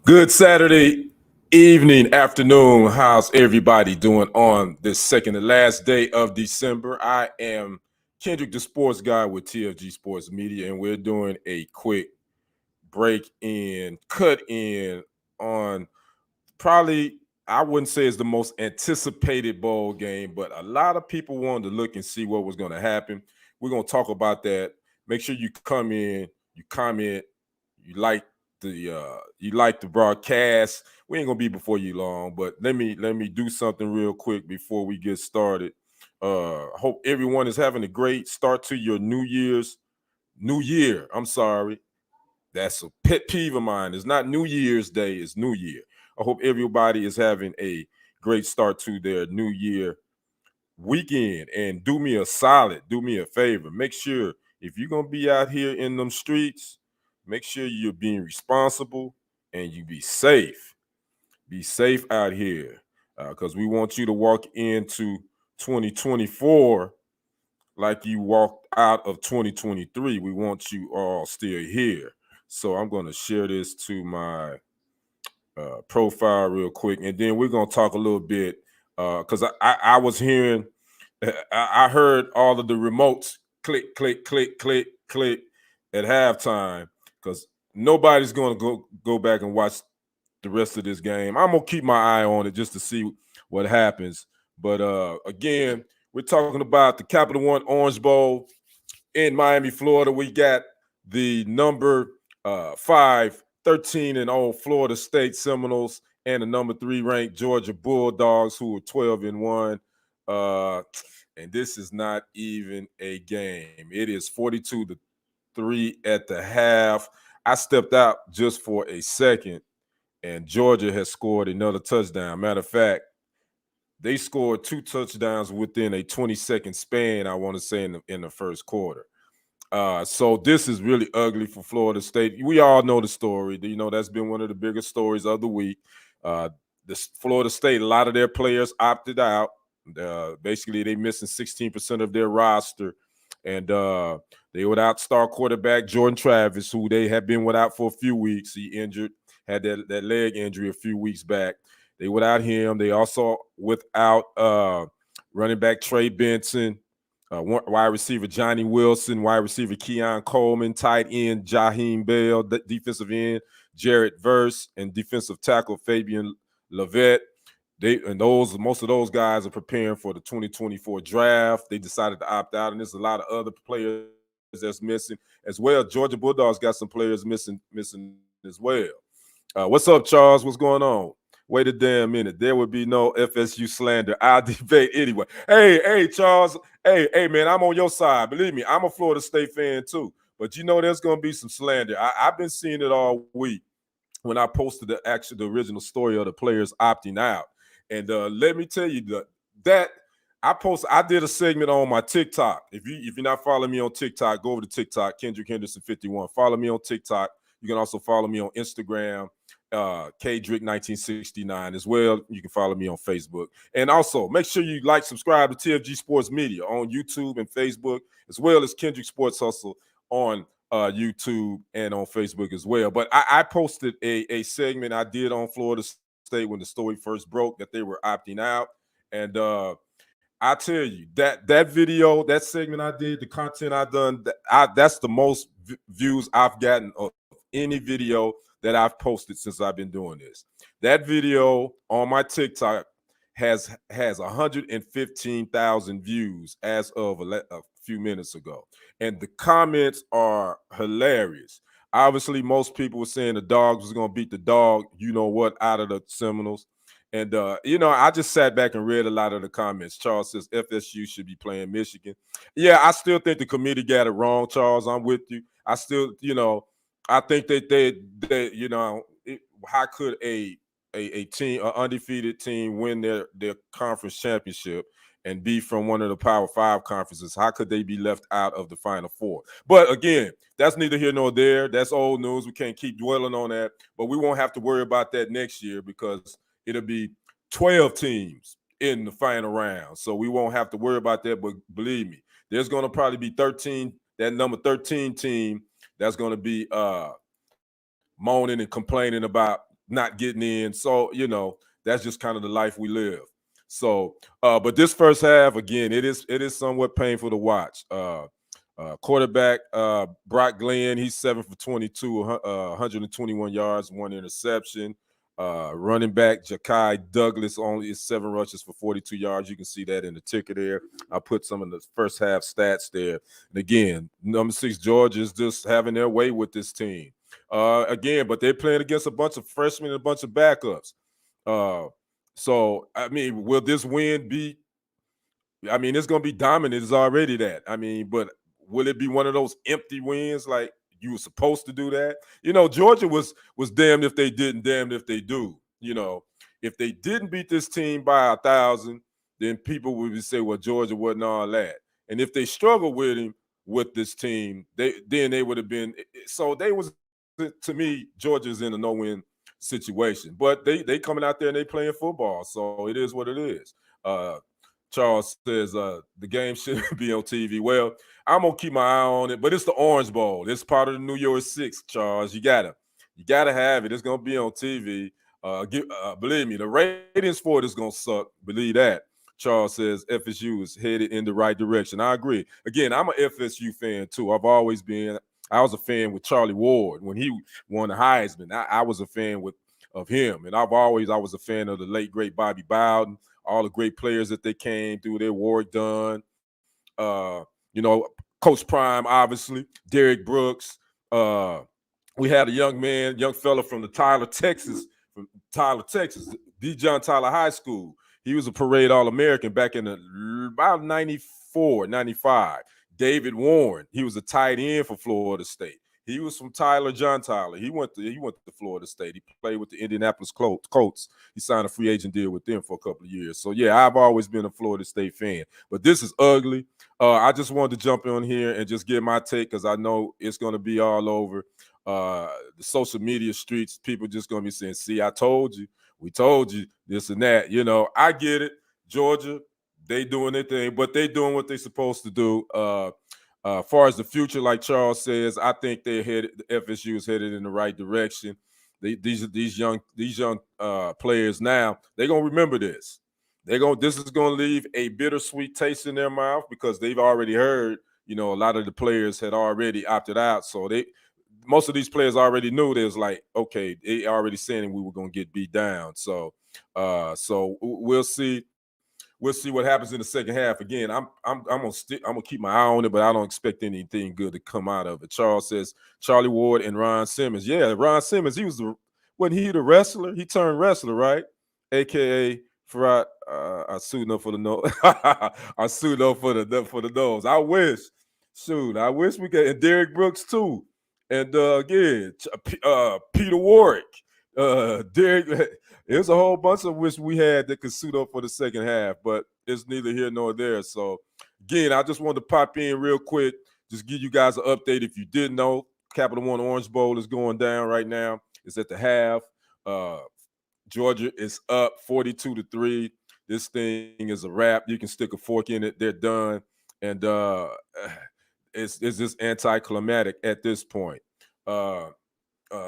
Good Saturday evening, afternoon. How's everybody doing on this second to last day of December? I am Kendrick, the sports guy with TFG Sports Media, and we're doing a quick break in, cut in on probably, I wouldn't say it's the most anticipated bowl game, but a lot of people wanted to look and see what was going to happen. We're going to talk about that. Make sure you come in, you comment, you like the broadcast. We ain't gonna be before you long, but let me do something real quick before we get started. I hope everyone is having a great start to your new year. I'm sorry. That's a pet peeve of mine. It's not New Year's Day, it's New Year. I hope everybody is having a great start to their new year weekend. And do me a solid, do me a favor. Make sure if you're gonna be out here in them streets, make sure you're being responsible and you be safe. Be safe out here because we want you to walk into 2024 like you walked out of 2023. We want you all still here. So I'm going to share this to my profile real quick, and then we're going to talk a little bit because I was hearing, I heard all of the remotes click, click, click, click, click at halftime because nobody's going to go back and watch the rest of this game. I'm going to keep my eye on it just to see what happens. But again, we're talking about the Capital One Orange Bowl in Miami, Florida. We got the number 5, 13-0 Florida State Seminoles and the number 3 ranked Georgia Bulldogs, who are 12-1. And this is not even a game. It is 42-3 at the half. I stepped out just for a second, and Georgia has scored another touchdown. Matter of fact, they scored 2 touchdowns within a 20-second span, I want to say, in the first quarter. So this is really ugly for Florida State. We all know the story. You know, that's been one of the biggest stories of the week. This Florida State, a lot of their players opted out. Basically, they missing 16% of their roster. And they without star quarterback Jordan Travis, who they have been without for a few weeks. He had that leg injury a few weeks back. They without him. They also without running back Trey Benson, wide receiver Johnny Wilson, wide receiver Keon Coleman, tight end Jaheim Bell, defensive end Jared Verse, and defensive tackle Fabian Levette. Most of those guys are preparing for the 2024 draft. They decided to opt out, and there's a lot of other players that's missing as well. Georgia Bulldogs got some players missing as well. What's up, Charles? What's going on? Wait a damn minute. There would be no FSU slander. I'll debate anyway. Hey, Charles. Hey, man, I'm on your side. Believe me, I'm a Florida State fan too. But you know there's going to be some slander. I've been seeing it all week when I posted the original story of the players opting out. And let me tell you that I did a segment on my TikTok. If you're not following me on TikTok, go over to TikTok, Kendrick Henderson 51. Follow me on TikTok. You can also follow me on Instagram, KDrick1969 as well. You can follow me on Facebook. And also make sure you subscribe to TFG Sports Media on YouTube and Facebook, as well as Kendrick Sports Hustle on YouTube and on Facebook as well. But I posted a segment I did on Florida State when the story first broke that they were opting out. And I tell you, that video, that segment I did, the content I done, that's the most views I've gotten of any video that I've posted since I've been doing this. That video on my TikTok has 115,000 views as of a few minutes ago. And the comments are hilarious. Obviously, most people were saying the Dogs was going to beat the dog, you know what, out of the Seminoles. And, I just sat back and read a lot of the comments. Charles says FSU should be playing Michigan. Yeah, I still think the committee got it wrong, Charles. I'm with you. I still, I think that how could a team, an undefeated team, win their conference championship and be from one of the Power 5 conferences? How could they be left out of the Final Four? But again, that's neither here nor there. That's old news. We can't keep dwelling on that. But we won't have to worry about that next year because it'll be 12 teams in the final round. So we won't have to worry about that. But believe me, there's going to probably be 13, that number 13 team that's going to be moaning and complaining about not getting in. So, that's just kind of the life we live. So, but this first half, again, it is somewhat painful to watch. Quarterback Brock Glenn, he's 7 for 22, 121 yards, 1 interception. Running back Ja'Kai Douglas only is 7 rushes for 42 yards. You can see that in the ticker there. I put some of the first half stats there. And again, number 6 Georgia is just having their way with this team. Again, but they're playing against a bunch of freshmen and a bunch of backups. So, I mean, will this win be? I mean, it's going to be dominant. It's already that. I mean, but will it be one of those empty wins like you were supposed to do that? Georgia was damned if they didn't, damned if they do. If they didn't beat this team by 1,000, then people would say, well, Georgia wasn't all that. And if they struggle with this team, then they would have been. So they was, to me, Georgia's in a no-win situation. But they coming out there and they playing football, so it is what it is. Charles says the game shouldn't be on TV. Well, I'm gonna keep my eye on it, but it's the Orange Bowl. It's part of the New Year's Six, Charles. You gotta have it. It's gonna be on TV. Believe me, the ratings for it is gonna suck. Believe that. Charles says FSU is headed in the right direction. I agree. Again, I'm an FSU fan too. I've always been. I was a fan with Charlie Ward when he won the Heisman. I was a fan of him, and I was a fan of the late great Bobby Bowden. All the great players that they came through there, Warwick Dunn, Coach Prime, obviously, Derrick Brooks. We had a young fella from Texas, D. John Tyler High School. He was a parade All-American back in about 94, 95. David Warren, he was a tight end for Florida State. He was from John Tyler. He went to Florida State. He played with the Indianapolis Colts. He signed a free agent deal with them for a couple of years. So, yeah, I've always been a Florida State fan. But this is ugly. I just wanted to jump in here and just give my take because I know it's going to be all over the social media streets. People just going to be saying, see, I told you. We told you this and that. I get it. Georgia, they doing their thing, but they doing what they're supposed to do. As far as the future, like Charles says, I think the FSU is headed in the right direction. These young players now, they're gonna remember this. This is gonna leave a bittersweet taste in their mouth because they've already heard, a lot of the players had already opted out. So most of these players already knew they was like, okay, they already saying we were gonna get beat down. So we'll see. We'll see what happens in the second half. Again, I'm gonna keep my eye on it, but I don't expect anything good to come out of it. Charles says Charlie Ward and Ron Simmons. Yeah, Ron Simmons. Wasn't he the wrestler? He turned wrestler, right? AKA Farad. I suited up for the nose. I suited up for the nose. I wish. Shoot, I wish we could. And Derrick Brooks too. And again, Peter Warwick. Derrick. There's a whole bunch of which we had that could suit up for the second half, but it's neither here nor there. So, again, I just wanted to pop in real quick, just give you guys an update. If you didn't know, Capital One Orange Bowl is going down right now. It's at the half. Georgia is up 42-3. This thing is a wrap. You can stick a fork in it. They're done. And it's just anticlimactic at this point.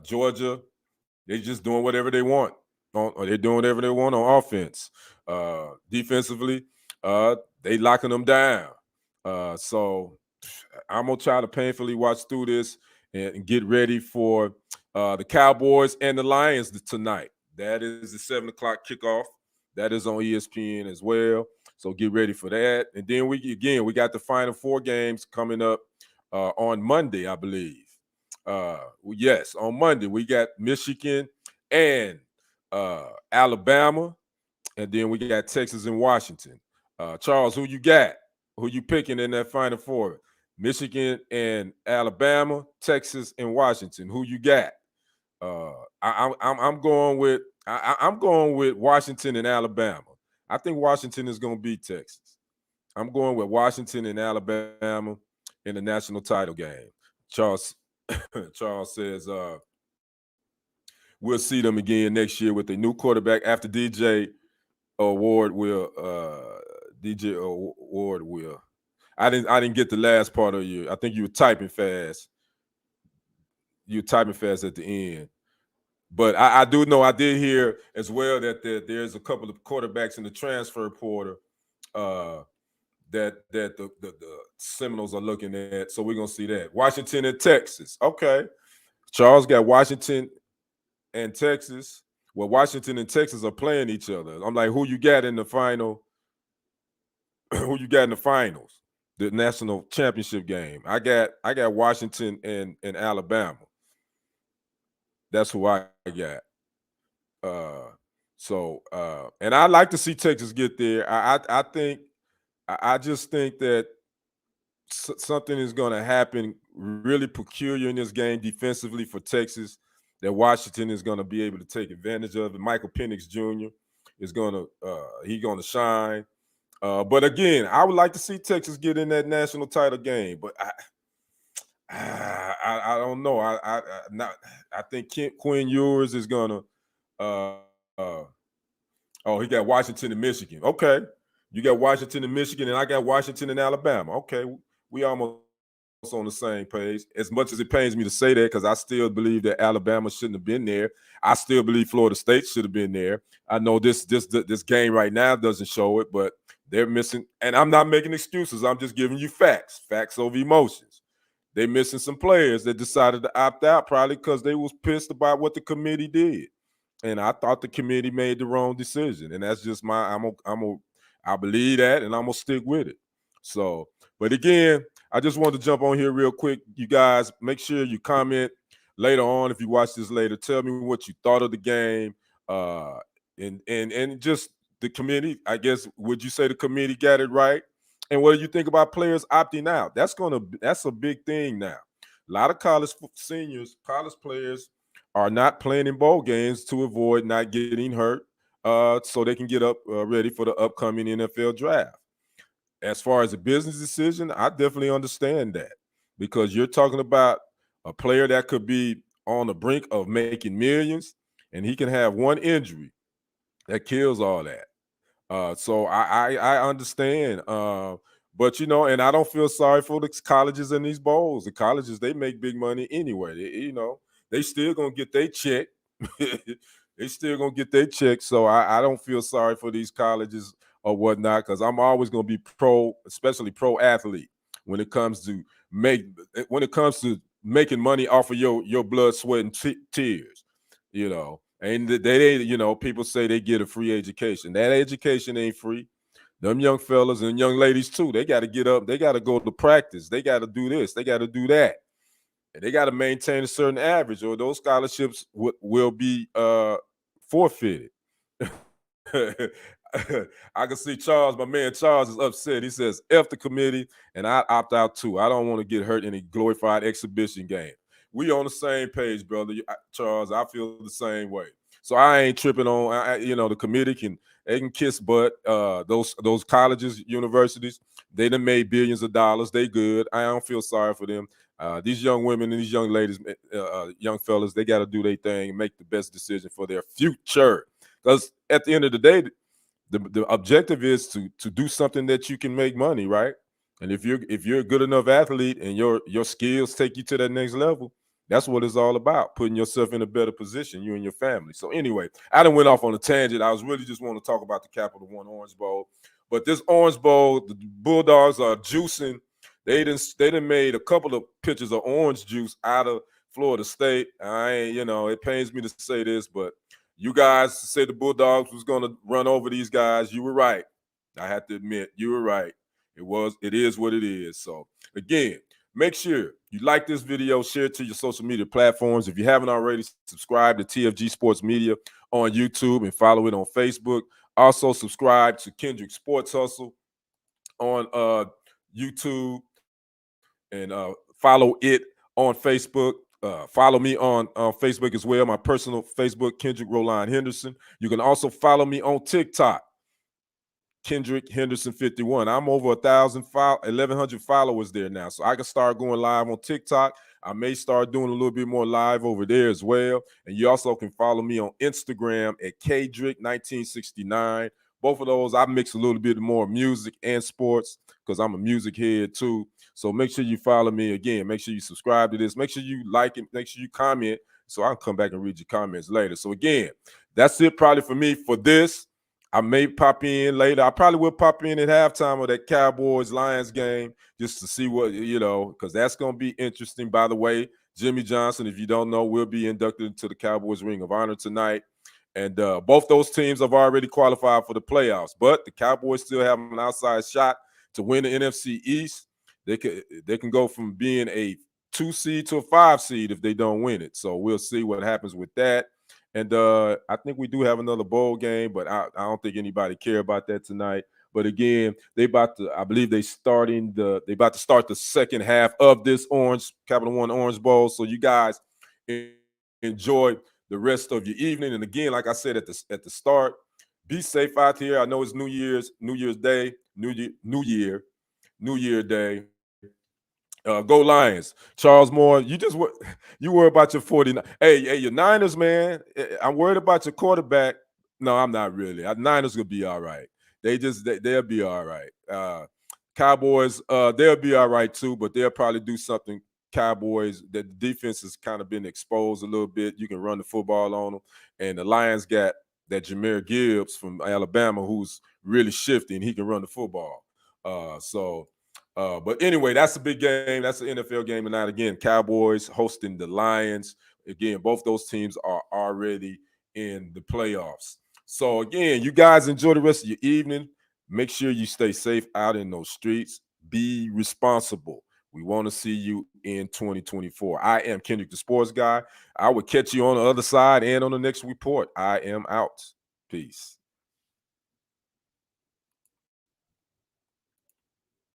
Georgia, they're just doing whatever they want. They're doing whatever they want on offense. Defensively, they locking them down. So I'm going to try to painfully watch through this and get ready for the Cowboys and the Lions tonight. That is the 7 o'clock kickoff. That is on ESPN as well. So get ready for that. And then we got the Final Four games coming up on Monday, I believe. Yes, on Monday we got Michigan and Alabama, and then we got Texas and Washington. Charles, who you got? Who you picking in that Final Four? Michigan and Alabama, Texas and Washington. Who you got? I'm going with Washington and Alabama. I think Washington is going to beat Texas. I'm going with Washington and Alabama in the national title game. Charles says we'll see them again next year with a new quarterback after DJ Ward will. I didn't get the last part of you. I think you were typing fast. You were typing fast at the end. But I do know, I did hear as well that there's a couple of quarterbacks in the transfer portal uh, that the Seminoles are looking at. So we're gonna see that. Washington and Texas. Okay. Charles got Washington and Texas. Well, Washington and Texas are playing each other. I'm like, who you got in the final? Who you got in the finals? The national championship game. I got Washington and Alabama. That's who I got. And I like to see Texas get there. I just think that something is going to happen really peculiar in this game defensively for Texas that Washington is going to be able to take advantage of. And Michael Penix Jr. is going to he's going to shine. But again, I would like to see Texas get in that national title game. But I don't know. I think Quinn Ewers is going to. Oh, he got Washington and Michigan. Okay. You got Washington and Michigan, and I got Washington and Alabama. Okay. We almost on the same page. As much as it pains me to say that, because I still believe that Alabama shouldn't have been there. I still believe Florida State should have been there. I know this game right now doesn't show it, but they're missing. And I'm not making excuses. I'm just giving you facts over emotions. They're missing some players that decided to opt out, probably because they was pissed about what the committee did. And I thought the committee made the wrong decision. And that's just I believe that, and I'm gonna stick with it. So, but again, I just wanted to jump on here real quick. You guys, make sure you comment later on if you watch this later. Tell me what you thought of the game. And just the committee, I guess, would you say the committee got it right? And what do you think about players opting out? That's a big thing now. A lot of college players are not playing in bowl games to avoid not getting hurt, so they can get up ready for the upcoming NFL draft. As far as a business decision, I definitely understand that, because you're talking about a player that could be on the brink of making millions, and he can have one injury that kills all that. So I understand. But and I don't feel sorry for the colleges and these bowls. The colleges, they make big money anyway. They still gonna get their check. They still gonna get their check. So I don't feel sorry for these colleges or whatnot, because I'm always gonna be especially pro athlete when it comes to making money off of your blood, sweat, and tears. And they people say they get a free education. That education ain't free. Them young fellas and young ladies too, they got to get up. They got to go to practice. They got to do this. They got to do that. And they got to maintain a certain average, or those scholarships will be forfeited. I can see Charles, my man Charles, is upset. He says, F the committee, and I opt out too. I don't want to get hurt in a glorified exhibition game. We on the same page, brother. Charles, I feel the same way. So I ain't tripping on, the committee can kiss butt. Those colleges, universities, they done made billions of dollars. They good. I don't feel sorry for them. These young women and these young ladies, young fellas, they got to do their thing and make the best decision for their future. Because at the end of the day, the objective is to do something that you can make money, right? And if you're a good enough athlete and your skills take you to that next level, that's what it's all about, putting yourself in a better position, you and your family. So anyway, I done went off on a tangent. I was really just want to talk about the Capital One Orange Bowl. But this Orange Bowl, the Bulldogs are juicing. They done made a couple of pitchers of orange juice out of Florida State. It pains me to say this, but you guys said the Bulldogs was going to run over these guys. You were right. I have to admit, you were right. It is what it is. So again, make sure you like this video, share it to your social media platforms. If you haven't already, subscribe to TFG Sports Media on YouTube and follow it on Facebook. Also subscribe to Kendrick Sports Hustle on YouTube and follow it on Facebook. Follow me on Facebook as well. My personal Facebook, Kendrick Roline Henderson. You can also follow me on TikTok, Kendrick Henderson 51. I'm over 1,100 followers there now, so I can start going live on TikTok. I may start doing a little bit more live over there as well. And you also can follow me on Instagram at KDrick1969. Both of those, I mix a little bit more music and sports because I'm a music head too. So make sure you follow me. Again, make sure you subscribe to this. Make sure you like it. Make sure you comment. So I'll come back and read your comments later. So again, that's it probably for me for this. I may pop in later. I probably will pop in at halftime of that Cowboys Lions game just to see what, because that's going to be interesting. By the way, Jimmy Johnson, if you don't know, will be inducted into the Cowboys Ring of Honor tonight. And both those teams have already qualified for the playoffs, but the Cowboys still have an outside shot to win the NFC East. They can go from being a 2 seed to a 5 seed if they don't win it. So we'll see what happens with that. And I think we do have another bowl game, but I don't think anybody care about that tonight. But again, I believe they about to start the second half of this Capital One Orange Bowl. So you guys enjoy the rest of your evening. And again, like I said at the start, be safe out here. I know it's New Year's Day, New Year Day. Go Lions. Charles Moore, you worry about your 49. Hey, your Niners, man. I'm worried about your quarterback. No, I'm not really. Niners will be all right. They'll be all right. Cowboys, they'll be all right too, but they'll probably do something. Cowboys, the defense has kind of been exposed a little bit. You can run the football on them. And the Lions got that Jahmyr Gibbs from Alabama who's really shifty, and he can run the football. But anyway, that's a big game. That's an NFL game tonight. Again, Cowboys hosting the Lions. Again, both those teams are already in the playoffs. So again, you guys enjoy the rest of your evening. Make sure you stay safe out in those streets. Be responsible. We want to see you in 2024. I am Kendrick, the sports guy. I will catch you on the other side and on the next report. I am out. Peace.